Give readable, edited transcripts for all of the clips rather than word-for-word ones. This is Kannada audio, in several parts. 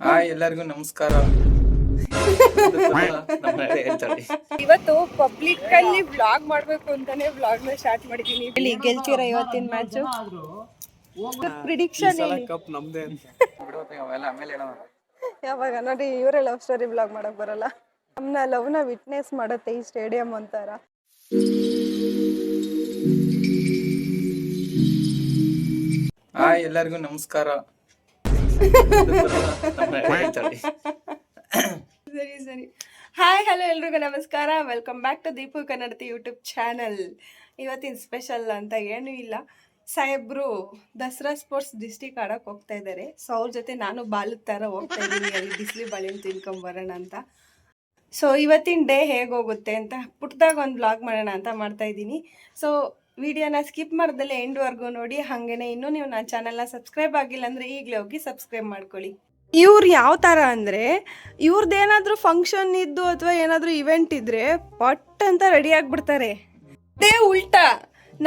ಎಲ್ಲರಿಗೂ ನಮಸ್ಕಾರ. ಇವತ್ತು ಪಬ್ಲಿಕ್ ಅಲ್ಲಿ ವ್ಲಾಗ್ ಮಾಡ್ಬೇಕು ಅಂತಾನೆ ವ್ಲಾಗ್ ನ ಸ್ಟಾರ್ಟ್ ಮಾಡಿದೀನಿ. ಇಲ್ಲಿ ಗೆಲ್ತೀರಾ ಇವತ್ತಿನ ಮ್ಯಾಚ್? ಪ್ರಿಡಿಕ್ಷನ್ ಕಪ್ ನಮ್ದೇ ಅಂತ ಯಾವಾಗ ನೋಡಿ ಇವರೇ ಲವ್ ಸ್ಟೋರಿ ವ್ಲಾಗ್ ಮಾಡಕ್ ಬರಲ್ಲ. ನಮ್ನ ಲವ್ ನ ವಿಟ್ನೆಸ್ ಮಾಡತ್ತೆ ಈ ಸ್ಟೇಡಿಯಂ ಅಂತಾರ. ಎಲ್ಲರಿಗೂ ನಮಸ್ಕಾರ. ಸರಿ ಸರಿ. ಹಾಯ್ ಹಲೋ ಎಲ್ರಿಗೂ ನಮಸ್ಕಾರ. Welcome back to Deepu Kannadathi YouTube channel. ಇವತ್ತಿನ ಸ್ಪೆಷಲ್ ಅಂತ ಏನೂ ಇಲ್ಲ. ಸಾಹೇಬ್ರು ದಸರಾ ಸ್ಪೋರ್ಟ್ಸ್ ಡಿಸ್ಟಿಕ್ ಆಡಕ್ಕೆ ಹೋಗ್ತಾ ಇದ್ದಾರೆ. ಸೊ ಅವ್ರ ಜೊತೆ ನಾನು ಬಾಲದ ಥರ ಹೋಗ್ತಾ ಇದ್ದೀನಿ ಅಲ್ಲಿ ಬಿಸಿಲಿ ಬಾಳೆಹಣ್ಣು ತಿನ್ಕೊಂಬರೋಣ ಅಂತ. ಸೊ ಇವತ್ತಿನ ಡೇ ಹೇಗೋಗುತ್ತೆ ಅಂತ ಪುಟ್ಟದಾಗ ಒಂದು ಬ್ಲಾಗ್ ಮಾಡೋಣ ಅಂತ ಮಾಡ್ತಾ ಇದ್ದೀನಿ. ಸೊ ವಿಡಿಯೋನ ಸ್ಕಿಪ್ ಮಾಡ್ದಲ್ಲೇ ಎಂಡ್ವರೆಗೂ ನೋಡಿ. ಹಾಗೇನೆ ಇನ್ನೂ ನೀವು ನನ್ನ ಚಾನಲ್ನ ಸಬ್ಸ್ಕ್ರೈಬ್ ಆಗಿಲ್ಲ ಅಂದರೆ ಈಗಲೇ ಹೋಗಿ ಸಬ್ಸ್ಕ್ರೈಬ್ ಮಾಡ್ಕೊಳ್ಳಿ. ಇವ್ರು ಯಾವ ಥರ ಅಂದರೆ ಇವ್ರದ್ದೇನಾದರೂ ಫಂಕ್ಷನ್ ಇದ್ದು ಅಥವಾ ಏನಾದರೂ ಇವೆಂಟ್ ಇದ್ದರೆ ಪಟ್ ಅಂತ ರೆಡಿ ಆಗಿಬಿಡ್ತಾರೆ. ಅದೇ ಉಲ್ಟಾ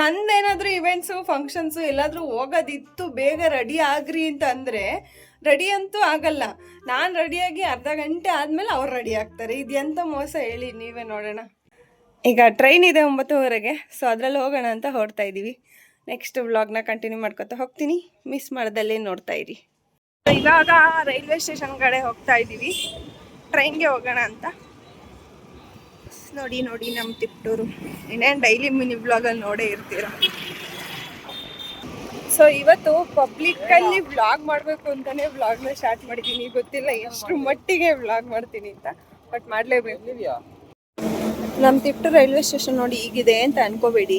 ನಂದೇನಾದರೂ ಇವೆಂಟ್ಸು ಫಂಕ್ಷನ್ಸು ಎಲ್ಲಾದರೂ ಹೋಗೋದಿತ್ತು ಬೇಗ ರೆಡಿ ಆಗ್ರಿ ಅಂತ ಅಂದರೆ ರೆಡಿ ಅಂತೂ ಆಗಲ್ಲ. ನಾನು ರೆಡಿಯಾಗಿ ಅರ್ಧ ಗಂಟೆ ಆದಮೇಲೆ ಅವ್ರು ರೆಡಿ ಆಗ್ತಾರೆ. ಇದು ಎಂಥ ಮೋಸ ಹೇಳಿ ನೀವೇ ನೋಡೋಣ. ಈಗ ಟ್ರೈನ್ ಇದೆ 9:30. ಸೊ ಅದರಲ್ಲಿ ಹೋಗೋಣ ಅಂತ ಹೊರಡ್ತಾ ಇದ್ದೀವಿ. ನೆಕ್ಸ್ಟ್ ವ್ಲಾಗ್ನ ಕಂಟಿನ್ಯೂ ಮಾಡ್ಕೊತಾ ಹೋಗ್ತೀನಿ. ಮಿಸ್ ಮಾಡ್ದಲ್ಲೇ ನೋಡ್ತಾ ಇರಿ. ಇವಾಗ ರೈಲ್ವೆ ಸ್ಟೇಷನ್ ಕಡೆ ಹೋಗ್ತಾ ಇದ್ದೀವಿ. ಟ್ರೈನ್ಗೆ ಹೋಗೋಣ ಅಂತ. ನೋಡಿ ನೋಡಿ ನಮ್ಮ ತಿಪ್ಟೂರು. ಇನ್ನೇನು ಡೈಲಿ ಮಿನಿ ವ್ಲಾಗಲ್ಲಿ ನೋಡೇ ಇರ್ತೀರ. ಸೊ ಇವತ್ತು ಪಬ್ಲಿಕ್ಕಲ್ಲಿ ವ್ಲಾಗ್ ಮಾಡಬೇಕು ಅಂತಲೇ ವ್ಲಾಗ್ನ ಸ್ಟಾರ್ಟ್ ಮಾಡಿದ್ದೀನಿ. ಗೊತ್ತಿಲ್ಲ ಎಷ್ಟು ಮಟ್ಟಿಗೆ ವ್ಲಾಗ್ ಮಾಡ್ತೀನಿ ಅಂತ, ಬಟ್ ಮಾಡಲೇಬೇಕು. ನಮ್ಮ ತಿಪ್ಟೂರು ರೈಲ್ವೆ ಸ್ಟೇಷನ್ ನೋಡಿ ಈಗಿದೆ ಅಂತ ಅನ್ಕೋಬೇಡಿ.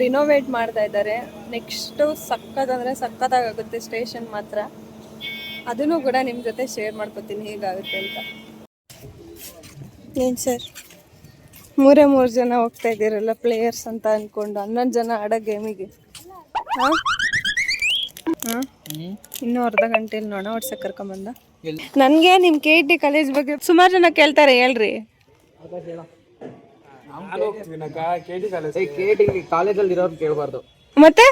ರಿನೋವೇಟ್ ಮಾಡ್ತಾ ಇದ್ದಾರೆ. ನೆಕ್ಸ್ಟು ಸಕ್ಕತ್ತಂದರೆ ಸಕ್ಕತ್ತಾಗುತ್ತೆ ಸ್ಟೇಷನ್ ಮಾತ್ರ. ಅದನ್ನು ಕೂಡ ನಿಮ್ಮ ಜೊತೆ ಶೇರ್ ಮಾಡ್ಕೊತೀನಿ ಹೇಗಾಗುತ್ತೆ ಅಂತ. ಏನು ಸರ್ 3 ಜನ ಹೋಗ್ತಾ ಇದ್ದೀರಲ್ಲ ಪ್ಲೇಯರ್ಸ್ ಅಂತ ಅಂದ್ಕೊಂಡು 11 ಜನ ಆಡೋ ಗೇಮಿಗೆ. ಹಾಂ ಹಾಂ ಇನ್ನೂ ಅರ್ಧ ಗಂಟೆಯಲ್ಲಿ ನೋಡ ಓಡ್ಸಕ್ಕೆ ಕರ್ಕೊಂಬಂದ. ನನಗೆ ನಿಮ್ಮ KT ಕಾಲೇಜ್ ಬಗ್ಗೆ ಸುಮಾರು ಜನ ಕೇಳ್ತಾರೆ, ಹೇಳ್ರಿ. ಕಾಲೇಜಲ್ಲಿ ಇರೋರು ಕೇಳಬಾರ್ದು, ಮತ್ತೆ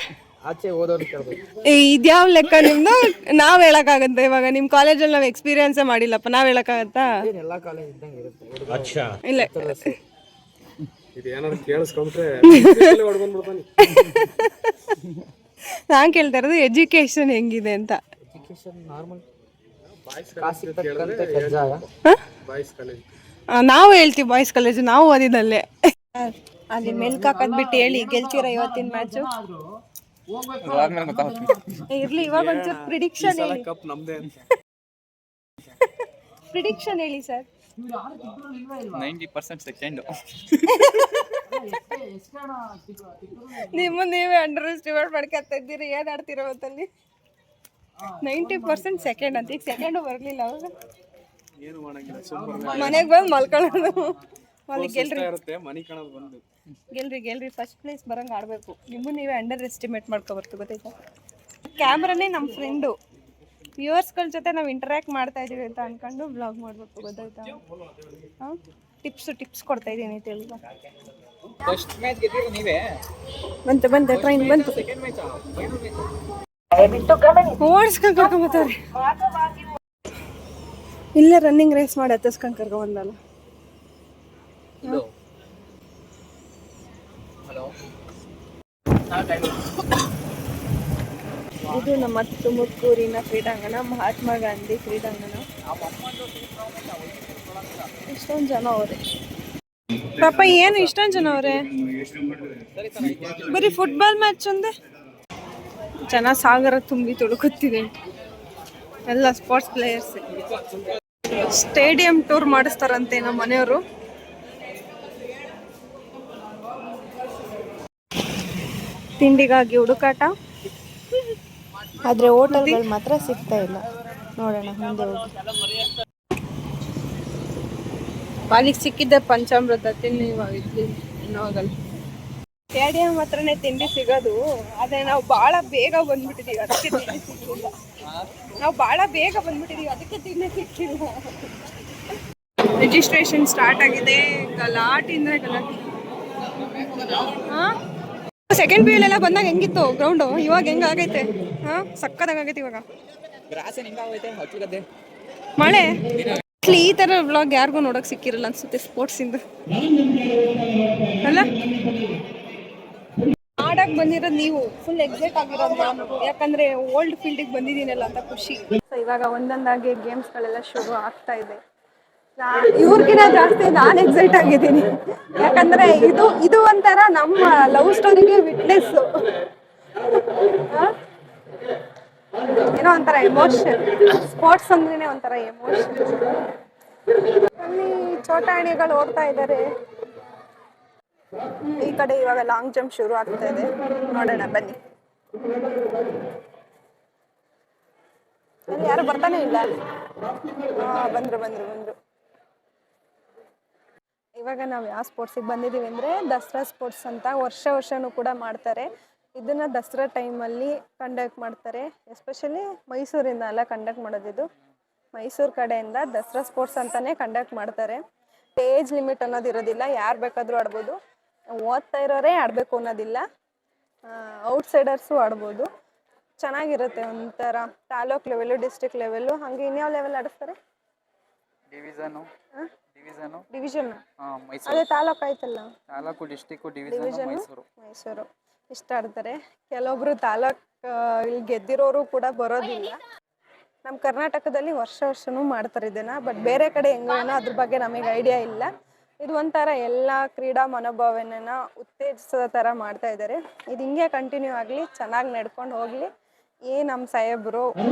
ಆಚೆ ಓದೋರು ಕೇಳಬೇಕು. ಇದ್ಯಾವ ಲೆಕ್ಕ ನಿಮ್ದು? ನಾವ್ ಹೇಳಕ್ಕಾಗತ್ತೆ? ಇವಾಗ ನಿಮ್ ಕಾಲೇಜಲ್ಲಿ ನಾವ್ ಎಕ್ಸ್ಪೀರಿಯನ್ಸೇ ಮಾಡಿಲ್ಲಪ್ಪ, ನಾವ್ ಹೇಳಕ್ಕಾಗತ್ತಾ? ಎಲ್ಲಾ ಕಾಲೇಜ್ ಇದ್ದಂಗೆ ಇರುತ್ತೆ. ಇಲ್ಲ ನಾನ್ ಕೇಳ್ತಾ ಇರೋದು ಎಜುಕೇಶನ್ ಹೆಂಗಿದೆ ಅಂತ. ನಾವು ಹೇಳ್ತೀವಿ ಬಾಯ್ಸ್ ಕಾಲೇಜ್, ನಾವು ಓದಿದಲ್ಲೇ. ಅಲ್ಲಿ ಮೆಲ್ಕ್ ಹಾಕದ್ ಬಿಟ್ಟು ಹೇಳಿ, ಗೆಲ್ತೀರಾ ಇವತ್ತಿನ ಮ್ಯಾಚ್? ಇರ್ಲಿ, ಇವಾಗ ಒಂಚೂರು ಪ್ರಿಡಿಕ್ಷನ್ ಹೇಳಿ. ಪ್ರಿಡಿಕ್ಷನ್ ಹೇಳಿ ಸರ್. 90% ಸೆಕೆಂಡ್. ನಿಮ್ಮ ನೀವೇ ಅಂಡರ್ ಎಸ್ಟಿಮೇಟ್ ಮಾಡ್ಕೊತಾ ಇದ್ದೀರಿ. ಏನ್ ಆಡ್ತಿರೋ ಅಂತಲ್ಲಿ 90% ಸೆಕೆಂಡ್ ಅಂತ. ಈಗ ಸೆಕೆಂಡು ಬರ್ಲಿಲ್ಲ ಅವಾಗ ಮನೆಗೆ ಬಂದು ಮಲ್ಕೊಳ್ಳೋದು. ಗೆಲ್ರಿ ಗೆಲ್ರಿ, ಫಸ್ಟ್ ಪ್ಲೇಸ್ ಬರಂಗೆ ಆಡಬೇಕು. ನಿಮ್ಮೂ ನೀವೇ ಅಂಡರ್ ಎಸ್ಟಿಮೇಟ್ ಮಾಡ್ಕೊಬರ್ತು, ಗೊತ್ತಾಯ್ತಾ? ಕ್ಯಾಮ್ರಾನೇ ನಮ್ಮ ಫ್ರೆಂಡು. ವ್ಯೂವರ್ಸ್ಗಳ ಜೊತೆ ನಾವು ಇಂಟರ್ಯಾಕ್ಟ್ ಮಾಡ್ತಾ ಇದೀವಿ ಅಂತ ಅನ್ಕೊಂಡು ಬ್ಲಾಗ್ ಮಾಡಬೇಕು, ಗೊತ್ತಾಯ್ತಾ? ಹಾಂ, ಟಿಪ್ಸ್ ಕೊಡ್ತಾ ಇದ್ದೀನಿ ತಿಳಿದ. ಬಂತೆ ಟ್ರೈನ್ ಬಂತು. ಓಡಿಸ್ಕೊಂಡು ಕರ್ಕೊಂಬತ್ತಾರೆ. ಇಲ್ಲೇ ರನ್ನಿಂಗ್ ರೇಸ್ ಮಾಡಿ ಹತ್ತಿಸ್ಕೊಂಡು ಕರ್ಕೊಂಬಂದಲ್ಲ. ಇದು ನಮ್ಮ ತುಮಕೂರಿನ ಕ್ರೀಡಾಂಗಣ, ಮಹಾತ್ಮ ಗಾಂಧಿ ಕ್ರೀಡಾಂಗಣ. ಇಷ್ಟೊಂದು ಜನ ಅವರೇ ಪಾಪ. ಏನು ಇಷ್ಟೊಂದು ಜನ ಅವರೇ? ಬರೀ ಫುಟ್ಬಾಲ್ ಮ್ಯಾಚ್ ಒಂದೇ ಜನ ಸಾಗರ ತುಂಬಿ ತುಳುಕುತ್ತಿದೆ. ಎಲ್ಲ ಸ್ಪೋರ್ಟ್ಸ್ ಪ್ಲೇಯರ್ಸ್. ಸ್ಟೇಡಿಯಂ ಟೂರ್ ಮಾಡಿಸ್ತಾರಂತೆ ನಮ್ಮ ಮನೆಯವರು. ತಿಂಡಿಗಾಗಿ ಹುಡುಕಾಟ, ಆದರೆ ಹೋಟೆಲ್ಗಳು ಮಾತ್ರ ಸಿಗ್ತಾ ಇಲ್ಲ. ನೋಡೋಣ ಮುಂದೆ ಹೋಗಿ. ಪಾಲಿಗೆ ಸಿಕ್ಕಿದ್ದೆ ಪಂಚಾಮೃತ ತಿನ್ನಿ. ಇವಾಗ ಇನ್ನೂ ಆಗಲ್ಲ. ಸ್ಟೇಡಿಯಂ ಹತ್ರನೇ ತಿಂಡಿ ಸಿಗೋದು. ಆದರೆ ನಾವು ಭಾಳ ಬೇಗ ಬಂದ್ಬಿಟ್ಟಿದ್ದೀವಿ, ಅದಕ್ಕೆ ತಿಂಡಿ ಸಿಕ್ಕಿಲ್ಲ. ಅದಕ್ಕೆ ತಿಂಡಿ ಸಿಕ್ಕಿಲ್ಲ. ರಿಜಿಸ್ಟ್ರೇಷನ್ ಸ್ಟಾರ್ಟ್ ಆಗಿದೆ. ಗಲಾಟೆ ಅಂದರೆ ಗಲಾಟೆ. ಹಾಂ, ಸೆಕೆಂಡ್ ಪಿ ಎಲ್ಲ ಬಂದಾಗ ಹೆಂಗಿತ್ತು ಗ್ರೌಂಡು? ಇವಾಗ ಹೆಂಗಾಗೈತೆ? ಹಾಂ, ಸಕ್ಕತ್ತಾಗೈತೆ ಇವಾಗ. ಮಳೆ ಈ ಥರ ವ್ಲಾಗ್ ಯಾರಿಗೂ ನೋಡೋಕೆ ಸಿಕ್ಕಿರಲ್ಲ ಅನ್ಸುತ್ತೆ ಸ್ಪೋರ್ಟ್ಸಿಂದ ಅಲ್ಲ. ಆಡಕ್ಕೆ ಬಂದಿರೋದು ನೀವು, ಫುಲ್ ಎಕ್ಸೈಟ್ ಆಗಿರೋದು ನಾನು, ಯಾಕಂದರೆ ಓಲ್ಡ್ ಫೀಲ್ಡಿಗೆ ಬಂದಿದ್ದೀನಲ್ಲ ಅಂತ ಖುಷಿ. ಸೊ ಇವಾಗ ಒಂದೊಂದಾಗಿ ಗೇಮ್ಸ್ಗಳೆಲ್ಲ ಶುರು ಆಗ್ತಾ ಇದೆ. ಇವ್ರಿಗಿನ ಜಾಸ್ತಿ ನಾನು ಎಕ್ಸೈಟ್ ಆಗಿದ್ದೀನಿ, ಯಾಕಂದರೆ ಇದು ಒಂಥರ ನಮ್ಮ ಲವ್ ಸ್ಟೋರಿಗೆ ವಿಟ್ನೆಸ್ಸು. ಏನೋ ಒಂಥರ ಎಮೋಷನ್, ಸ್ಪೋರ್ಟ್ಸ್ ಅಂದ್ರೇ ಒಂಥರ ಎಮೋಷನ್. ಅಲ್ಲಿ ಚೋಟಾಣಿಗಳು ಓಡ್ತಾ ಇದ್ದಾರೆ. ಈ ಕಡೆ ಇವಾಗ ಲಾಂಗ್ ಜಂಪ್ ಶುರು ಆಗ್ತಾ ಇದೆ, ನೋಡೋಣ ಬನ್ನಿ. ಅಲ್ಲಿ ಯಾರು ಬರ್ತಾನೆ ಇಲ್ಲ. ಬಂದ್ರು. ಇವಾಗ ನಾವು ಯಾವ ಸ್ಪೋರ್ಟ್ಸಿಗೆ ಬಂದಿದ್ದೀವಿ ಅಂದರೆ ದಸರಾ ಸ್ಪೋರ್ಟ್ಸ್ ಅಂತ ವರ್ಷನೂ ಕೂಡ ಮಾಡ್ತಾರೆ. ಇದನ್ನು ದಸರಾ ಟೈಮಲ್ಲಿ ಕಂಡಕ್ಟ್ ಮಾಡ್ತಾರೆ. ಎಸ್ಪೆಷಲಿ ಮೈಸೂರಿಂದ ಎಲ್ಲ ಕಂಡಕ್ಟ್ ಮಾಡೋದಿದು. ಮೈಸೂರು ಕಡೆಯಿಂದ ದಸರಾ ಸ್ಪೋರ್ಟ್ಸ್ ಅಂತಲೇ ಕಂಡಕ್ಟ್ ಮಾಡ್ತಾರೆ. ಏಜ್ ಲಿಮಿಟ್ ಅನ್ನೋದು ಇರೋದಿಲ್ಲ, ಯಾರು ಬೇಕಾದರೂ ಆಡ್ಬೋದು. ಓದ್ತಾ ಇರೋರೇ ಆಡಬೇಕು ಅನ್ನೋದಿಲ್ಲ, ಔಟ್ಸೈಡರ್ಸು ಆಡ್ಬೋದು. ಚೆನ್ನಾಗಿರುತ್ತೆ, ಒಂಥರ ತಾಲೂಕ್ ಲೆವೆಲು, ಡಿಸ್ಟ್ರಿಕ್ಟ್ ಲೆವೆಲು, ಹಾಗೆ ಇನ್ಯಾವ ಲೆವೆಲ್ ಆಡಿಸ್ತಾರೆ? ಡಿವಿಷನ್. ಅದೇ ತಾಲೂಕು ಆಯ್ತಲ್ಲ, ತಾಲೂಕು, ಡಿಸ್ಟಿಕ್ಕು, ಮೈಸೂರು ಇಷ್ಟ ಆಡ್ತಾರೆ. ಕೆಲವೊಬ್ರು ತಾಲೂಕು ಇಲ್ಲಿ ಗೆದ್ದಿರೋರು ಕೂಡ ಬರೋದಿಲ್ಲ. ನಮ್ಮ ಕರ್ನಾಟಕದಲ್ಲಿ ವರ್ಷನೂ ಮಾಡ್ತಾರೆ ಇದನ್ನು, ಬಟ್ ಬೇರೆ ಕಡೆ ಹೆಂಗೇನೋ ಅದ್ರ ಬಗ್ಗೆ ನಮಗೆ ಐಡಿಯಾ ಇಲ್ಲ. ಇದು ಒಂಥರ ಎಲ್ಲ ಕ್ರೀಡಾ ಮನೋಭಾವನೆನ ಉತ್ತೇಜಿಸೋ ಥರ ಮಾಡ್ತಾ ಇದ್ದಾರೆ. ಇದು ಹಿಂಗೆ ಕಂಟಿನ್ಯೂ ಆಗಲಿ, ಚೆನ್ನಾಗಿ ನಡ್ಕೊಂಡು ಹೋಗಲಿ. ನಮ್ಮ ಸಾಹೇಬರು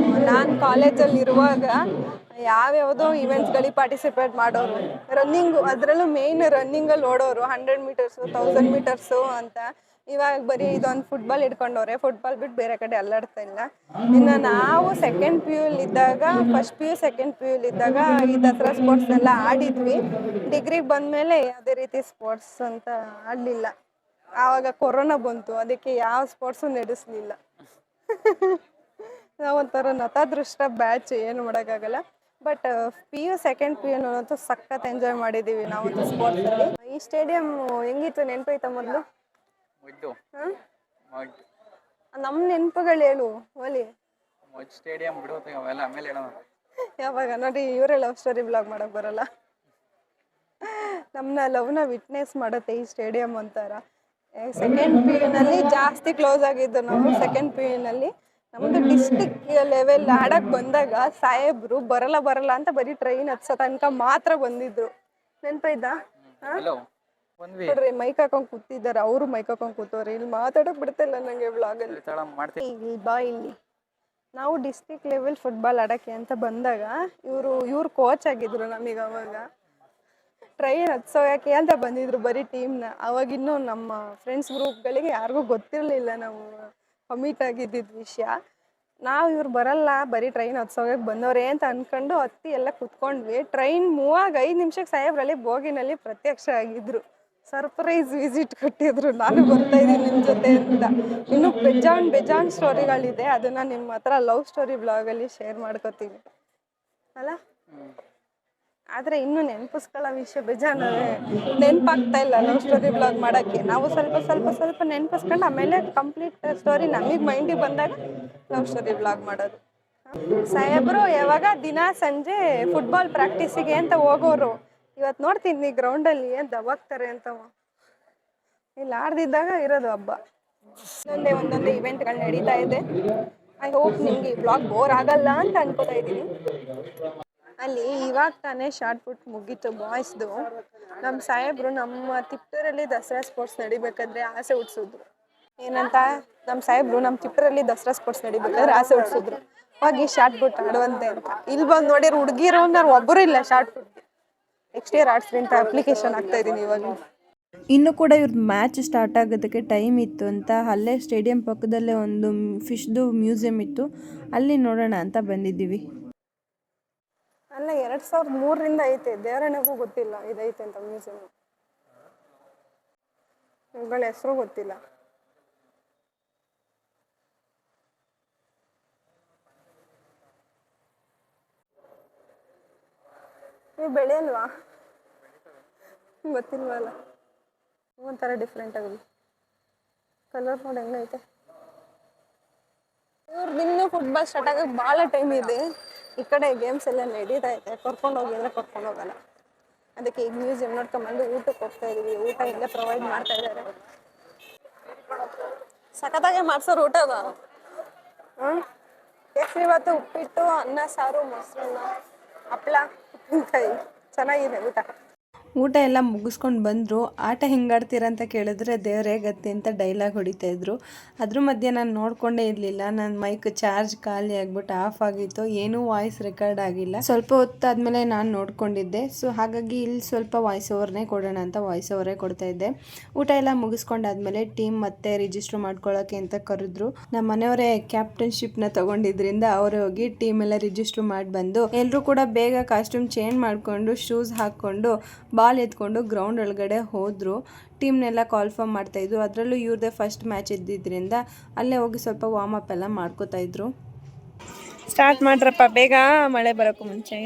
ನಾನು ಕಾಲೇಜಲ್ಲಿ ಇರುವಾಗ ಯಾವ್ಯಾವುದೋ ಇವೆಂಟ್ಸ್ಗಳಿಗೆ ಪಾರ್ಟಿಸಿಪೇಟ್ ಮಾಡೋರು, ರನ್ನಿಂಗು, ಅದರಲ್ಲೂ ಮೇಯ್ನ್ ರನ್ನಿಂಗಲ್ಲಿ ಓಡೋರು, 100 ಮೀಟರ್ಸು, 1000 ಮೀಟರ್ಸು ಅಂತ. ಇವಾಗ ಬರೀ ಇದೊಂದು ಫುಟ್ಬಾಲ್ ಇಟ್ಕೊಂಡವ್ರೆ, ಫುಟ್ಬಾಲ್ ಬಿಟ್ಟು ಬೇರೆ ಕಡೆ ಅಲ್ಲಾಡ್ತಾ ಇಲ್ಲ. ಇನ್ನು ನಾವು ಸೆಕೆಂಡ್ ಪಿ ಯುಲಿದ್ದಾಗ, first P U second P ಯುಲಿದ್ದಾಗ ಈ ದಸರಾ ಸ್ಪೋರ್ಟ್ಸ್ನೆಲ್ಲ ಆಡಿದ್ವಿ. ಡಿಗ್ರಿಗೆ ಬಂದಮೇಲೆ ಯಾವುದೇ ರೀತಿ ಸ್ಪೋರ್ಟ್ಸ್ ಅಂತ ಆಡಲಿಲ್ಲ. ಆವಾಗ ಕೊರೋನಾ ಬಂತು, ಅದಕ್ಕೆ ಯಾವ ಸ್ಪೋರ್ಟ್ಸು ನಡೆಸಲಿಲ್ಲ. ನಾವೊಂಥರ ನತಾದೃಷ್ಟ ಬ್ಯಾಚ್, ಏನು ಮಾಡೋಕ್ಕಾಗಲ್ಲ. But P U second P ಯುನಂತೂ ಸಖತ್ ಎಂಜಾಯ್ ಮಾಡಿದ್ದೀವಿ ನಾವಂತೂ ಸ್ಪೋರ್ಟ್ಸಲ್ಲಿ. ಈ ಸ್ಟೇಡಿಯಂ ಹೆಂಗಿತ್ತು ನೆನಪೈತ ಮೊದಲು? ನಮ್ಮ ನೆನಪುಗಳು ಹೇಳು ಓಲಿ. ಸ್ಟೇಡಿಯಂ ಬಿಡೋದು ಅವೆಲ್ಲ ಆಮೇಲೆ ಹೇಳೋಣ. ಯಾವಾಗ ನೋಡಿ, ಇವರೇ ಲವ್ ಸ್ಟೋರಿ ಬ್ಲಾಗ್ ಮಾಡೋಕೆ ಬರಲ್ಲ. ನಮ್ಮನ್ನ ಲವ್ನ ವಿಟ್ನೆಸ್ ಮಾಡುತ್ತೆ ಈ ಸ್ಟೇಡಿಯಂ ಒಂಥರ. ಸೆಕೆಂಡ್ ಪಿ ಯುನಲ್ಲಿ ಜಾಸ್ತಿ ಕ್ಲೋಸ್ ಆಗಿದ್ದು ನಾವು. ಸೆಕೆಂಡ್ ಪಿ ಯುನಲ್ಲಿ ನಮ್ಮದು ಡಿಸ್ಟಿಕ್ ಲೆವೆಲ್ ಆಡಕ್ಕೆ ಬಂದಾಗ ಸಾಹೇಬ್ರು ಬರಲ್ಲ ಅಂತ ಬರೀ ಟ್ರೈನ್ ಹತ್ಸೋ ತನಕ ಮಾತ್ರ ಬಂದಿದ್ರು. ನೆನಪೈತಾ? ನೋಡ್ರಿ ಮೈಕ್ ಹಾಕೊಂಡ್ ಕೂತಿದ್ದಾರೆ, ಅವರು ಮೈಕ್ ಹಾಕೊಂಡ್ ಕೂತವ್ರೆ. ಇಲ್ಲಿ ಮಾತಾಡಕ್ ಬಿಡ್ತಿಲ್ಲ ನಂಗೆ ಬ್ಲಾಗಲ್ಲಿ. ಇಲ್ಲಿ ನಾವು ಡಿಸ್ಟ್ರಿಕ್ಟ್ ಲೆವೆಲ್ ಫುಟ್ಬಾಲ್ ಆಡಕ್ಕೆ ಅಂತ ಬಂದಾಗ ಇವ್ರು ಕೋಚ್ ಆಗಿದ್ರು ನಮಗೆ. ಅವಾಗ ಟ್ರೈನ್ ಹತ್ಸೋಕೆ ಅಂತ ಬಂದಿದ್ರು ಬರೀ ಟೀಮ್ನ. ಅವಾಗಿನ್ನೂ ನಮ್ಮ ಫ್ರೆಂಡ್ಸ್ ಗ್ರೂಪ್ಗಳಿಗೆ ಯಾರಿಗೂ ಗೊತ್ತಿರಲಿಲ್ಲ ನಾವು ಕಮಿಟ್ ಆಗಿದ್ದಿದ್ದು ವಿಷಯ. ನಾವು ಇವ್ರು ಬರಲ್ಲ, ಬರೀ ಟ್ರೈನ್ ಹತ್ಸೋಕೆ ಬಂದವ್ರೆ ಅಂತ ಅನ್ಕೊಂಡು ಹತ್ತಿ ಎಲ್ಲ ಕುತ್ಕೊಂಡ್ವಿ. ಟ್ರೈನ್ ಮೂವ್ ಆಗಿ 5 ನಿಮಿಷಕ್ಕೆ ಸಾಹೇಬ್ರಲ್ಲಿ ಬೋಗಿನಲ್ಲಿ ಪ್ರತ್ಯಕ್ಷ ಆಗಿದ್ರು. ಸರ್ಪ್ರೈಸ್ ವಿಸಿಟ್ ಕೊಟ್ಟಿದ್ರು, ನಾನು ಬರ್ತಾ ಇದ್ದೀನಿ ನಿಮ್ಮ ಜೊತೆ ಅಂತ. ಇನ್ನು ಬೇಜಾನ್ ಸ್ಟೋರಿಗಳಿದೆ, ಅದನ್ನು ನಿಮ್ಮ ಹತ್ರ ಲವ್ ಸ್ಟೋರಿ ಬ್ಲಾಗಲ್ಲಿ ಶೇರ್ ಮಾಡ್ಕೋತೀವಿ ಅಲ್ಲ. ಆದರೆ ಇನ್ನೂ ನೆನಪಿಸ್ಕೊಳ್ಳೋ ವಿಷಯ ಬೇಜಾನವೇ, ನೆನಪಾಗ್ತಾ ಇಲ್ಲ ಲವ್ ಸ್ಟೋರಿ ಬ್ಲಾಗ್ ಮಾಡೋಕ್ಕೆ. ನಾವು ಸ್ವಲ್ಪ ನೆನಪಿಸ್ಕೊಂಡು ಆಮೇಲೆ ಕಂಪ್ಲೀಟ್ ಸ್ಟೋರಿ ನಮಗೆ ಮೈಂಡಿಗೆ ಬಂದಾಗ ಲವ್ ಸ್ಟೋರಿ ಬ್ಲಾಗ್ ಮಾಡೋದು. ಸಾಹೇಬರು ಯಾವಾಗ ದಿನ ಸಂಜೆ ಫುಟ್ಬಾಲ್ ಪ್ರಾಕ್ಟೀಸಿಗೆ ಅಂತ ಹೋಗೋರು. ಇವತ್ತು ನೋಡ್ತೀನಿ ಗ್ರೌಂಡಲ್ಲಿ ಏನು ದಬಾಕ್ತಾರೆ ಅಂತ. ಇಲ್ಲಿ ಆಡ್ದಿದ್ದಾಗ ಇರೋದು ಹಬ್ಬ. ಒಂದೊಂದೇ ಇವೆಂಟ್ಗಳು ನಡೀತಾ ಇದೆ. ಐ ಹೋಪ್ ನಿಮಗೆ ಈ ಬ್ಲಾಗ್ ಬೋರ್ ಆಗಲ್ಲ ಅಂತ ಅನ್ಕೋತಾ ಇದ್ದೀನಿ. ಅಲ್ಲಿ ಇವಾಗ ತಾನೇ ಶಾರ್ಟ್ ಪುಟ್ ಮುಗೀತು ಬಾಯ್ಸ್ದು. ನಮ್ಮ ಸಾಹೇಬರು ನಮ್ಮ ತಿಪ್ಟೂರಲ್ಲಿ ದಸರಾ ಸ್ಪೋರ್ಟ್ಸ್ ನಡಿಬೇಕಾದ್ರೆ ಆಸೆ ಹುಟ್ಟಿಸಿದ್ರು. ಏನಂತ? ನಮ್ಮ ಸಾಹೇಬರು ನಮ್ಮ ತಿಪ್ಟೂರಲ್ಲಿ ದಸರಾ ಸ್ಪೋರ್ಟ್ಸ್ ನಡಿಬೇಕಾದ್ರೆ ಆಸೆ ಹುಟ್ಟಿಸಿದ್ರು, ಹೋಗಿ ಶಾರ್ಟ್ ಪುಟ್ ಆಡುವಂತೆ ಅಂತ. ಇಲ್ಲಿ ಬಂದು ನೋಡಿರೋ ಹುಡುಗಿರು ನಾನು ಒಬ್ಬರು ಇಲ್ಲ ಶಾರ್ಟ್ ಪುಟ್. ನೆಕ್ಸ್ಟ್ ಇಯರ್ ಆಡ್ಸ್ರಿ ಅಂತ ಅಪ್ಲಿಕೇಶನ್ ಆಗ್ತಾ ಇದ್ದೀನಿ ಇವಾಗ. ಇನ್ನು ಕೂಡ ಇವ್ರದ್ದು ಮ್ಯಾಚ್ ಸ್ಟಾರ್ಟ್ ಆಗೋದಕ್ಕೆ ಟೈಮ್ ಇತ್ತು ಅಂತ ಅಲ್ಲೇ ಸ್ಟೇಡಿಯಂ ಪಕ್ಕದಲ್ಲೇ ಒಂದು ಫಿಶ್ದು ಮ್ಯೂಸಿಯಂ ಇತ್ತು, ಅಲ್ಲಿ ನೋಡೋಣ ಅಂತ ಬಂದಿದ್ದೀವಿ. ಅಲ್ಲ 2003ರಿಂದ ಐತೆ, ದೇವರಣ್ಣಗೂ ಗೊತ್ತಿಲ್ಲ ಇದೈತೆ ಅಂತ ಮ್ಯೂಸಿಯಂ. ಇವುಗಳ ಹೆಸರು ಗೊತ್ತಿಲ್ಲ. ನೀವು ಬೆಳೆಯಲ್ವಾ? ಗೊತ್ತಿಲ್ವಲ್ಲ. ಒಂಥರ ಡಿಫ್ರೆಂಟ್ ಆಗಿ ಕಲರ್ ನೋಡಿ ಹೆಂಗೈತೆ. ಇವ್ರದ್ದು ಇನ್ನೂ ಫುಟ್ಬಾಲ್ ಸ್ಟಾರ್ಟ್ ಆಗೋಕ್ಕೆ ಭಾಳ ಟೈಮ್ ಇದೆ. ಈ ಕಡೆ ಗೇಮ್ಸ್ ಎಲ್ಲ ನಡೀತಾ ಇದೆ, ಕರ್ಕೊಂಡು ಹೋಗಿದ್ರೆ ಕರ್ಕೊಂಡು ಹೋಗಲ್ಲ. ಅದಕ್ಕೆ ಈಗ ಮ್ಯೂಸಿಯಂ ನೋಡ್ಕೊಂಡ್ಬಂದು ಊಟಕ್ಕೆ ಹೋಗ್ತಾ ಇದೀವಿ. ಊಟ ಇಲ್ಲೇ ಪ್ರೊವೈಡ್ ಮಾಡ್ತಾ ಇದ್ದಾರೆ. ಸಖತ್ತಾಗೆ ಮಾಡ್ಸೋರು ಊಟದ. ಕೇಸರಿ ಬಾತು, ಉಪ್ಪಿಟ್ಟು, ಅನ್ನ ಸಾರು, ಮೊಸರನ್ನ, ಹಪ್ಪಳ, ಉಪ್ಪಿನಕಾಯಿ. ಚೆನ್ನಾಗಿದೆ ಊಟ. ಊಟ ಎಲ್ಲ ಮುಗಿಸ್ಕೊಂಡು ಬಂದರು. ಆಟ ಹೆಂಗಾಡ್ತೀರ ಅಂತ ಕೇಳಿದ್ರೆ ದೇವರೇ ಗತಿ ಅಂತ ಡೈಲಾಗ್ ಹೊಡಿತಾ ಇದ್ರು. ಅದ್ರ ಮಧ್ಯೆ ನಾನು ನೋಡ್ಕೊಂಡೇ ಇರಲಿಲ್ಲ. ನನ್ನ ಮೈಕ್ ಚಾರ್ಜ್ ಖಾಲಿ ಆಗ್ಬಿಟ್ಟು ಆಫ್ ಆಗಿತ್ತು. ಏನೂ ವಾಯ್ಸ್ ರೆಕಾರ್ಡ್ ಆಗಿಲ್ಲ. ಸ್ವಲ್ಪ ಹೊತ್ತಾದ್ಮೇಲೆ ನಾನು ನೋಡ್ಕೊಂಡಿದ್ದೆ. ಸೊ ಹಾಗಾಗಿ ಇಲ್ಲಿ ಸ್ವಲ್ಪ ವಾಯ್ಸ್ ಓವರ್ನೇ ಕೊಡೋಣ ಅಂತ ವಾಯ್ಸ್ ಓವರೇ ಕೊಡ್ತಾ ಇದ್ದೆ. ಊಟ ಎಲ್ಲ ಮುಗಿಸ್ಕೊಂಡಾದ್ಮೇಲೆ ಟೀಮ್ ಮತ್ತೆ ರಿಜಿಸ್ಟರ್ ಮಾಡ್ಕೊಳ್ಳೋಕೆ ಅಂತ ಕರೆದ್ರು. ನಮ್ಮ ಮನೆಯವರೇ ಕ್ಯಾಪ್ಟನ್ಶಿಪ್ನ ತಗೊಂಡಿದ್ರಿಂದ ಅವರೇ ಹೋಗಿ ಟೀಮ್ ಎಲ್ಲ ರಿಜಿಸ್ಟರ್ ಮಾಡಿ ಬಂದು ಎಲ್ಲರೂ ಕೂಡ ಬೇಗ ಕಾಸ್ಟ್ಯೂಮ್ ಚೇಂಜ್ ಮಾಡಿಕೊಂಡು ಶೂಸ್ ಹಾಕ್ಕೊಂಡು ಬಾಲ್ ಎತ್ಕೊಂಡು ಗ್ರೌಂಡ್ ಒಳಗಡೆ ಹೋದರು. ಟೀಮ್ನೆಲ್ಲ ಕಾಲ್ಫಾರ್ಮ್ ಮಾಡ್ತಾಯಿದ್ರು. ಅದರಲ್ಲೂ ಇವ್ರದ್ದೇ ಫಸ್ಟ್ ಮ್ಯಾಚ್ ಇದ್ದಿದ್ದರಿಂದ ಅಲ್ಲೇ ಹೋಗಿ ಸ್ವಲ್ಪ ವಾರ್ಮ್ ಅಪ್ ಎಲ್ಲ ಮಾಡ್ಕೋತಾ ಇದ್ರು. ಸ್ಟಾರ್ಟ್ ಮಾಡ್ರಪ್ಪ ಬೇಗ, ಮಳೆ ಬರೋಕ್ಕೂ ಮುಂಚೆ.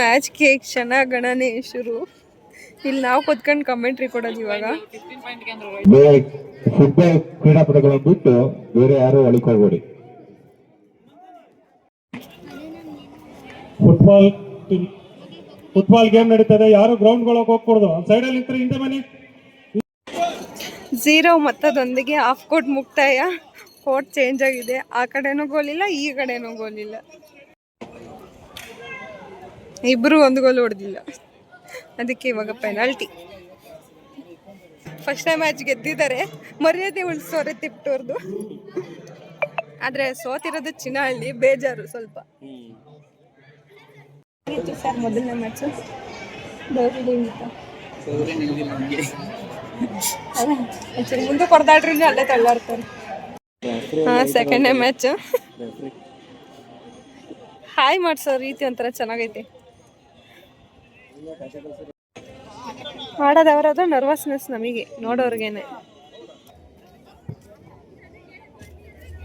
ಮ್ಯಾಚ್ಗೆ ಕ್ಷಣ ಗಣನೆ ಶುರು. ಇಲ್ಲಿ ನಾವು ಕೂತ್ಕೊಂಡು ಕಮೆಂಟ್ರಿ ಕೊಡೋದು ಇವಾಗ. ಫುಟ್ಬಾಲ್ ಕ್ರೀಡಾಪಟುಗಳನ್ನು ಬಿಟ್ಟು ಬೇರೆ ಯಾರು ಅಳಿಕೋಬೇಡಿ. ಫುಟ್ಬಾಲ್ ಗೇಮ್ ನಡೀತದೆ. ಯಾರು ಗ್ರೌಂಡ್ ಗಳಕ್ಕೆ ಹೋಗ್ಕೊಡ್ದು. ಸೈಡ್ ಅಲ್ಲಿ ನಿಂತ್ರೆ ಹಿಂದೆ ಬನ್ನಿ. 0 ಮೊತ್ತದೊಂದಿಗೆ ಆಫ್ ಕೋರ್ಟ್ ಮುಕ್ತಾಯ. ಕೋರ್ಟ್ ಚೇಂಜ್ ಆಗಿದೆ. ಆ ಕಡೆನೂ ಗೋಲಿಲ್ಲ, ಈ ಕಡೆನೂ ಗೋಲಿಲ್ಲ. ಇಬ್ರು ಒಂದು ಗೋಲ್ ಹೊಡೆದಿಲ್ಲ. ಅದಕ್ಕೆ ಇವಾಗ ಪೆನಾಲ್ಟಿ. ಫಸ್ಟ್ ಟೈಮ್ ಮ್ಯಾಚ್ ಗೆದ್ದಿದ್ದಾರೆ. ಮರ್ಯಾದೆ ಉಳಿಸೋರೆ ತಿಪ್ಟೋರ್ದು. ಆದರೆ ಸೋತಿರೋದು ಚಿನ್ನಹಳ್ಳಿ. ಬೇಜಾರು ಸ್ವಲ್ಪ. ಸರ್ ಮೊದಲನೇ ಮ್ಯಾಚು ಮುಂದೆ ಕೊಡ್ದಾಡ್ರಿ ಅಲ್ಲೇ ತಳ್ಳಾಡ್ತಾರೆ. ಸೆಕೆಂಡ್ನೇ ಮ್ಯಾಚ್ ಹಾಯ್ ಮಾಡ್ಸೋ ರೀತಿ ಒಂಥರ ಚೆನ್ನಾಗೈತೆ. ಆಡೋದವರಾದ್ರೂ ನರ್ವಸ್ನೆಸ್ ನಮಗೆ ನೋಡೋರ್ಗೇನೆ.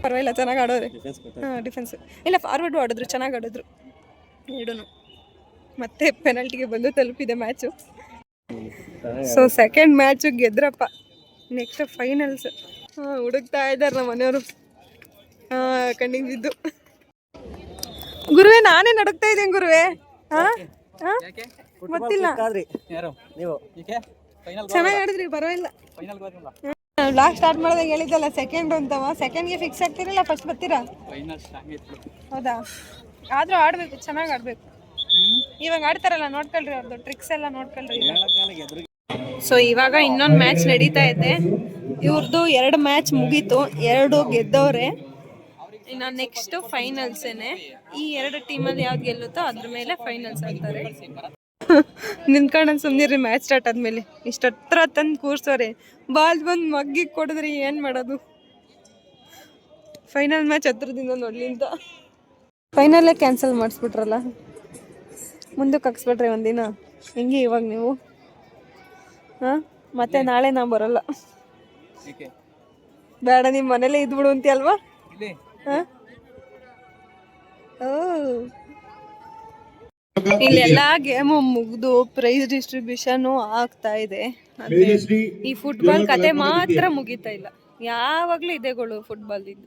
ಪರವಾಗಿಲ್ಲ, ಚೆನ್ನಾಗಿ ಆಡೋರೆ. ಡಿಫೆನ್ಸ್ ಇಲ್ಲ, ಫಾರ್ವರ್ಡು ಆಡಿದ್ರು, ಚೆನ್ನಾಗಿ ಆಡಿದ್ರು ಎರಡೂ. ಮತ್ತೆ ಪೆನಾಲ್ಟಿಗೆ ಬಂದು ತಲುಪಿದೆ ಮ್ಯಾಚು. ಸೊ ಸೆಕೆಂಡ್ ಮ್ಯಾಚು ಗೆದ್ರಪ್ಪ. ನೆಕ್ಸ್ಟ್ ಫೈನಲ್ಸ್ ಹುಡುಕ್ತಾ ಇದ್ದಾರೆ ನಮ್ಮ ಮನೆಯವರು. ಕಣ್ಣಿಗೆ ಬಿದ್ದು. ಗುರುವೆ ನಾನೇ ನಡುಕ್ತಾ ಇದ್ದೀನಿ ಗುರುವೆ. ಗೊತ್ತಿಲ್ಲ, ಚೆನ್ನಾಗಿ ಆಡಿದ್ರಿ, ಪರವಾಗಿಲ್ಲ. ಬ್ಲಾಗ್ ಸ್ಟಾರ್ಟ್ ಮಾಡಿದಾಗ ಹೇಳಿದ್ದಲ್ಲ ಸೆಕೆಂಡ್ ಅಂತವ. ಸೆಕೆಂಡ್ಗೆ ಫಿಕ್ಸ್ ಆಗ್ತೀರಲ್ಲ, ಫಸ್ಟ್ ಬರ್ತೀರಾ? ಹೌದಾ? ಆದ್ರೂ ಆಡ್ಬೇಕು, ಚೆನ್ನಾಗಿ ಆಡ್ಬೇಕು. ಇವಾಗ ಆಡ್ತಾರಲ್ಲ, ನೋಡ್ಕೊಳ್ರಿ ಅವ್ರದ್ದು ಟ್ರಿಕ್ಸ್ ಎಲ್ಲ ನೋಡ್ಕೊಳ್ರಿ. ಸೊ ಇವಾಗ ಇನ್ನೊಂದು ಮ್ಯಾಚ್ ನಡೀತಾ ಇದೆ. ಇವ್ರದ್ದು 2 ಮ್ಯಾಚ್ ಮುಗೀತು, 2 ಗೆದ್ದವ್ರೆ. ಇನ್ನು ನೆಕ್ಸ್ಟ್ ಫೈನಲ್ಸೇನೆ. ಈ 2 ಟೀಮಲ್ಲಿ ಯಾವ್ದು ಗೆಲ್ಲುತ್ತೋ ಅದ್ರ ಮೇಲೆ ಫೈನಲ್ಸ್ ಆಗ್ತಾರೆ. ನಿಂತ್ಕೊಂಡು ಸುಮ್ಮನಿರಿ, ಮ್ಯಾಚ್ ಸ್ಟಾರ್ಟ್ ಆದ್ಮೇಲೆ ಇಷ್ಟು ಹತ್ರ ತಂದು ಕೂರ್ಸೋರೆ. ಬಾಲ್ ಬಂದು ಮಗ್ಗಿಗೆ ಕೊಡಿದ್ರಿ ಏನು ಮಾಡೋದು? ಫೈನಲ್ ಮ್ಯಾಚ್ ಹತ್ರದಿಂದ ನೋಡ್ಲಿಂತ ಫೈನಲ್ಲೇ ಕ್ಯಾನ್ಸಲ್ ಮಾಡಿಸ್ಬಿಟ್ರಲ್ಲ. ಮುಂದಕ್ಕೆ ಹಾಕ್ಸ್ಬಿಟ್ರೆ ಒಂದಿನ ಹೆಂಗೆ ಇವಾಗ ನೀವು? ಮತ್ತೆ ನಾಳೆ ನಾವು ಬರಲ್ಲ. ಬೇಡ, ನಿಮ್ಮ ಮನೇಲೇ ಇದ್ಬಿಡು ಅಂತೀ ಅಲ್ವಾ? ಇಲ್ಲೆಲ್ಲ ಗೇಮು ಮುಗ್ದು ಪ್ರೈಸ್ ಡಿಸ್ಟ್ರಿಬ್ಯೂಷನ್ ಆಗ್ತಾ ಇದೆ. ಈ ಫುಟ್ಬಾಲ್ ಕತೆ ಮಾತ್ರ ಮುಗೀತಾ ಇಲ್ಲ. ಯಾವಾಗ್ಲೂ ಇದೆಗಳು ಫುಟ್ಬಾಲ್ ಇದು.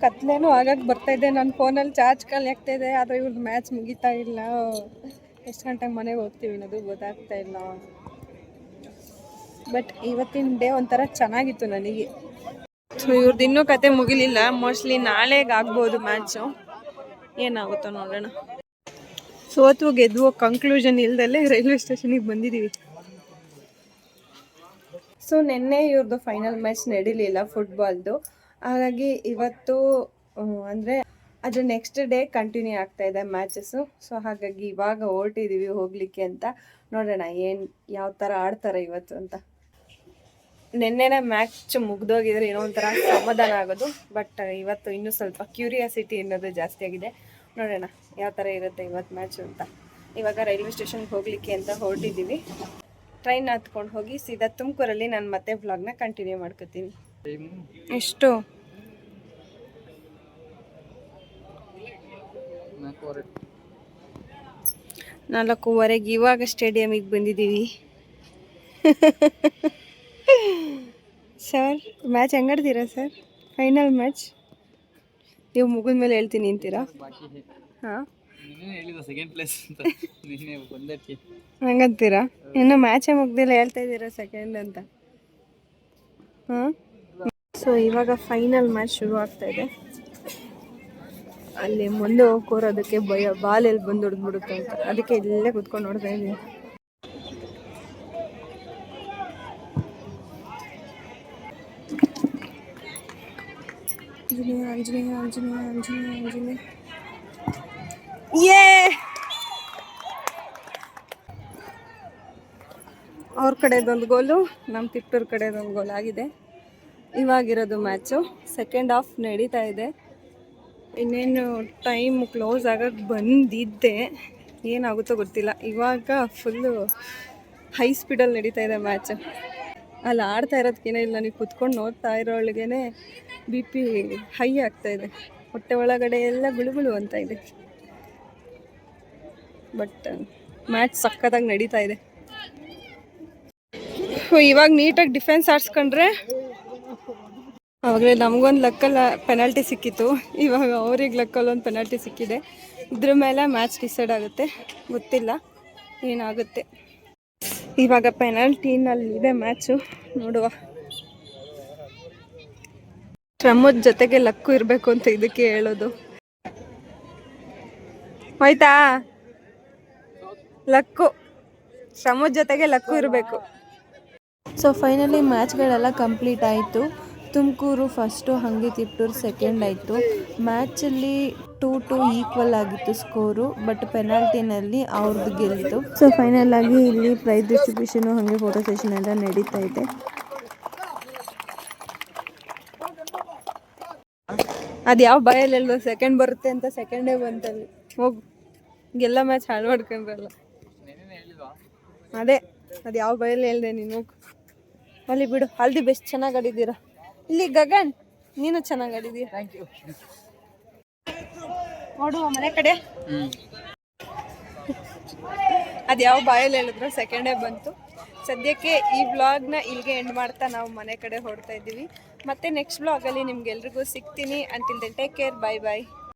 ಕತ್ಲೇನು ಆಗಾಗ ಬರ್ತಾ ಇದೆ. ನನ್ನ ಫೋನಲ್ಲಿ ಚಾರ್ಜ್ ಖಾಲಿ ಆಗ್ತಾ ಇದೆ. ಆದರೆ ಇವ್ರದ್ದು ಮ್ಯಾಚ್ ಮುಗೀತಾ ಇಲ್ಲ. ಎಷ್ಟು ಗಂಟೆಗೆ ಮನೆಗೆ ಹೋಗ್ತೀವಿ ಅನ್ನೋದು ಗೊತ್ತಾಗ್ತಾ ಇಲ್ಲ. ಬಟ್ ಇವತ್ತಿನ ಡೇ ಒಂಥರ ಚೆನ್ನಾಗಿತ್ತು ನನಗೆ. ಸೊ ಇವ್ರದ್ದು ಇನ್ನೂ ಕತೆ ಮುಗಿಲಿಲ್ಲ. ಮೋಸ್ಟ್ಲಿ ನಾಳೆಗೆ ಆಗ್ಬೋದು ಮ್ಯಾಚು. ಏನಾಗುತ್ತೋ ನೋಡೋಣ. ಸೋತ್ವು ಗೆದ್ವು ಕನ್ಕ್ಲೂಷನ್ ಇಲ್ದಲ್ಲೇ ರೈಲ್ವೆ ಸ್ಟೇಷನಿಗೆ ಬಂದಿದ್ದೀವಿ. ಸೊ ನಿನ್ನೆ ಇವ್ರದ್ದು ಫೈನಲ್ ಮ್ಯಾಚ್ ನಡೀಲಿಲ್ಲ ಫುಟ್ಬಾಲ್ದು. ಹಾಗಾಗಿ ಇವತ್ತು ಅಂದರೆ ಅದ್ರ ನೆಕ್ಸ್ಟ್ ಡೇ ಕಂಟಿನ್ಯೂ ಆಗ್ತಾ ಇದೆ ಮ್ಯಾಚಸ್ಸು. ಸೊ ಹಾಗಾಗಿ ಇವಾಗ ಹೊರಟಿದ್ದೀವಿ ಹೋಗಲಿಕ್ಕೆ ಅಂತ. ನೋಡೋಣ ಯಾವ ಥರ ಆಡ್ತಾರೆ ಇವತ್ತು ಅಂತ. ನಿನ್ನೆನೇ ಮ್ಯಾಚ್ ಮುಗ್ದೋಗಿದ್ರೆ ಏನೋ ಒಂಥರ ಸಮಾಧಾನ ಆಗೋದು. ಬಟ್ ಇವತ್ತು ಇನ್ನೂ ಸ್ವಲ್ಪ ಕ್ಯೂರಿಯಾಸಿಟಿ ಅನ್ನೋದು ಜಾಸ್ತಿ ಆಗಿದೆ. ನೋಡೋಣ ಯಾವ ಥರ ಇರುತ್ತೆ ಇವತ್ತು ಮ್ಯಾಚು ಅಂತ. ಇವಾಗ ರೈಲ್ವೆ ಸ್ಟೇಷನ್ಗೆ ಹೋಗಲಿಕ್ಕೆ ಅಂತ ಹೊರಟಿದ್ದೀವಿ. ಟ್ರೈನ್ ಹತ್ಕೊಂಡು ಹೋಗಿ ಸೀದಾ ತುಮಕೂರಲ್ಲಿ ನಾನು ಮತ್ತೆ ವ್ಲಾಗ್ನ ಕಂಟಿನ್ಯೂ ಮಾಡ್ಕೊತೀನಿ. ಎಷ್ಟು 4:15 ಇವಾಗ ಸ್ಟೇಡಿಯಮಿಗೆ ಬಂದಿದ್ದೀವಿ. ಸರ್ ಮ್ಯಾಚ್ ಹೆಂಗಾಡ್ತೀರಾ ಸರ್? ಫೈನಲ್ ಮ್ಯಾಚ್ ನೀವು ಮುಗಿದ ಮೇಲೆ ಹೇಳ್ತೀನಿ ಅಂತೀರಾ? ಬಾಕಿ ಹಾಂ ನೀನೇ ಹೇಳಿದ ಸೆಕೆಂಡ್ ಪ್ಲೇಸ್ ಅಂತ ನೀನೇ ಬಂದಕ್ಕೆ ಹಂಗಂತೀರಾ? ಇನ್ನು ಮ್ಯಾಚೇ ಮುಗ್ದಿಲ್ಲ ಹೇಳ್ತಾ ಇದ್ದೀರಾ ಸೆಕೆಂಡ್ ಅಂತ. ಹಾಂ ಸೊ ಇವಾಗ ಫೈನಲ್ ಮ್ಯಾಚ್ ಶುರು ಆಗ್ತಾ ಇದೆ. ಅಲ್ಲಿ ಮುಂದೆ ಹೋಗೋರು ಅದಕ್ಕೆ ಭಯ, ಬಾಲ್ ಎಲ್ಲಿ ಬಂದು ಹೊಡೆದ್ಬಿಡುತ್ತೆ ಅಂತ, ಅದಕ್ಕೆ ಇಲ್ಲೇ ಕುತ್ಕೊಂಡು ನೋಡ್ತಾ ಇದ್ದೀನಿ. ಆಂಜನೇಯ ಆಂಜನೇಯ ಆಂಜನೇಯ ಆಂಜನೇಯ ಯೇ ಅವ್ರ ಕಡೆದೊಂದು ಗೋಲು, ನಮ್ಮ ತಿಪ್ಟೂರ್ ಕಡೆದೊಂದು ಗೋಲ್ ಆಗಿದೆ. ಇವಾಗಿರೋದು ಮ್ಯಾಚು ಸೆಕೆಂಡ್ ಹಾಫ್ ನಡೀತಾ ಇದೆ. ಇನ್ನೇನು ಟೈಮ್ ಕ್ಲೋಸ್ ಆಗಕ್ಕೆ ಬಂದಿದ್ದೆ, ಏನಾಗುತ್ತೋ ಗೊತ್ತಿಲ್ಲ. ಇವಾಗ ಫುಲ್ಲು ಹೈ ಸ್ಪೀಡಲ್ಲಿ ನಡೀತಾ ಇದೆ ಮ್ಯಾಚು. ಅಲ್ಲಿ ಆಡ್ತಾ ಇರೋದಕ್ಕೇನೇ ಇಲ್ಲ, ನೀವು ಕುತ್ಕೊಂಡು ನೋಡ್ತಾ ಇರೋಳಿಗೆ ಬಿ ಪಿ ಹೈ ಆಗ್ತಾಯಿದೆ, ಹೊಟ್ಟೆ ಒಳಗಡೆ ಎಲ್ಲ ಗುಳುಗುಳು ಅಂತ ಇದೆ. ಬಟ್ ಮ್ಯಾಚ್ ಸಕ್ಕತ್ತಾಗಿ ನಡೀತಾ ಇದೆ. ಇವಾಗ ನೀಟಾಗಿ ಡಿಫೆನ್ಸ್ ಆಡ್ಸ್ಕೊಂಡ್ರೆ ಅವಾಗಲೇ ನಮಗೊಂದು ಲಕ್ಕಲ್ಲಿ ಪೆನಾಲ್ಟಿ ಸಿಕ್ಕಿತ್ತು, ಇವಾಗ ಅವ್ರಿಗೆ ಲಕ್ಕಲ್ಲಿ ಒಂದು ಪೆನಾಲ್ಟಿ ಸಿಕ್ಕಿದೆ. ಇದ್ರ ಮೇಲೆ ಮ್ಯಾಚ್ ಡಿಸೈಡ್ ಆಗುತ್ತೆ, ಗೊತ್ತಿಲ್ಲ ಏನಾಗುತ್ತೆ. ಇವಾಗ ಪೆನಾಲ್ಟಿನಲ್ಲಿದೆ ಮ್ಯಾಚು, ನೋಡುವ. ಶ್ರಮದ ಜೊತೆಗೆ ಲಕ್ಕು ಇರಬೇಕು ಅಂತ ಇದಕ್ಕೆ ಹೇಳೋದು. ಆಯ್ತಾ? ಲಕ್ಕು, ಶ್ರಮದ ಜೊತೆಗೆ ಲಕ್ಕು ಇರಬೇಕು. ಸೊ ಫೈನಲಿ ಮ್ಯಾಚ್ಗಳೆಲ್ಲ ಕಂಪ್ಲೀಟ್ ಆಯಿತು. ತುಮಕೂರು ಫಸ್ಟು, ಹಾಗೆ ತಿಪ್ಟೂರು ಸೆಕೆಂಡ್ ಆಯಿತು. ಮ್ಯಾಚಲ್ಲಿ 2-2 ಈಕ್ವಲ್ ಆಗಿತ್ತು ಸ್ಕೋರು, ಬಟ್ ಪೆನಾಲ್ಟಿನಲ್ಲಿ ಅವ್ರದ್ದು ಗೆಲ್ತು. ಸೊ ಫೈನಲ್ ಆಗಿ ಇಲ್ಲಿ ಪ್ರೈಸ್ ಡಿಸ್ಟ್ರಿಬ್ಯೂಷನು ಹಾಗೆ ಫೋಟೋ ಸೆಷನ್ ಎಲ್ಲ ನಡೀತಾ ಇದೆ. ಅದು ಯಾವ ಬಾಯಲ್ಲಿ ಹೇಳ್ದು ಸೆಕೆಂಡ್ ಬರುತ್ತೆ ಅಂತ, ಸೆಕೆಂಡೇ ಬಂತಲ್ಲಿ. ಹೋಗು, ಎಲ್ಲ ಮ್ಯಾಚ್ ಹಾಳು ಮಾಡ್ಕೊಂಡ್ರಲ್ಲ. ನೀನೇ ಹೇಳಿಲ್ವಾ? ಅದೇ ಅದು ಯಾವ ಬಾಯಲ್ಲಿ ಹೇಳ್ದೆ ನೀನು. ಹೋಗು ಅಲ್ಲಿ ಬಿಡು. ಅಲ್ಲಿ ಬೆಸ್ಟ್ ಚೆನ್ನಾಗಿ ಆಡಿದ್ದೀರಾ. ಇಲ್ಲಿ ಗಗನ್ ನೀನು ಚೆನ್ನಾಗಿ ಆಡಿದ್ದೀಯ. Thank you. ನೋಡುವ ಮನೆ ಕಡೆ. ಅದು ಯಾವ ಬಾಯಲ್ಲಿ ಹೇಳಿದ್ರು ಸೆಕೆಂಡೇ ಬಂತು. ಸದ್ಯಕ್ಕೆ ಈ ವ್ಲಾಗ್ನ ಇಲ್ಲಿಗೆ ಎಂಡ್ ಮಾಡ್ತಾ ನಾವು ಮನೆ ಕಡೆ ಹೊರಡ್ತಾ ಇದ್ದೀವಿ. ಮತ್ತೆ ನೆಕ್ಸ್ಟ್ ವ್ಲಾಗಲ್ಲಿ ನಿಮ್ಗೆಲ್ರಿಗೂ ಸಿಗ್ತೀನಿ. ಅಂಟಿಲ್ ದೆನ್ ಟೇಕ್ ಕೇರ್, ಬಾಯ್ ಬಾಯ್.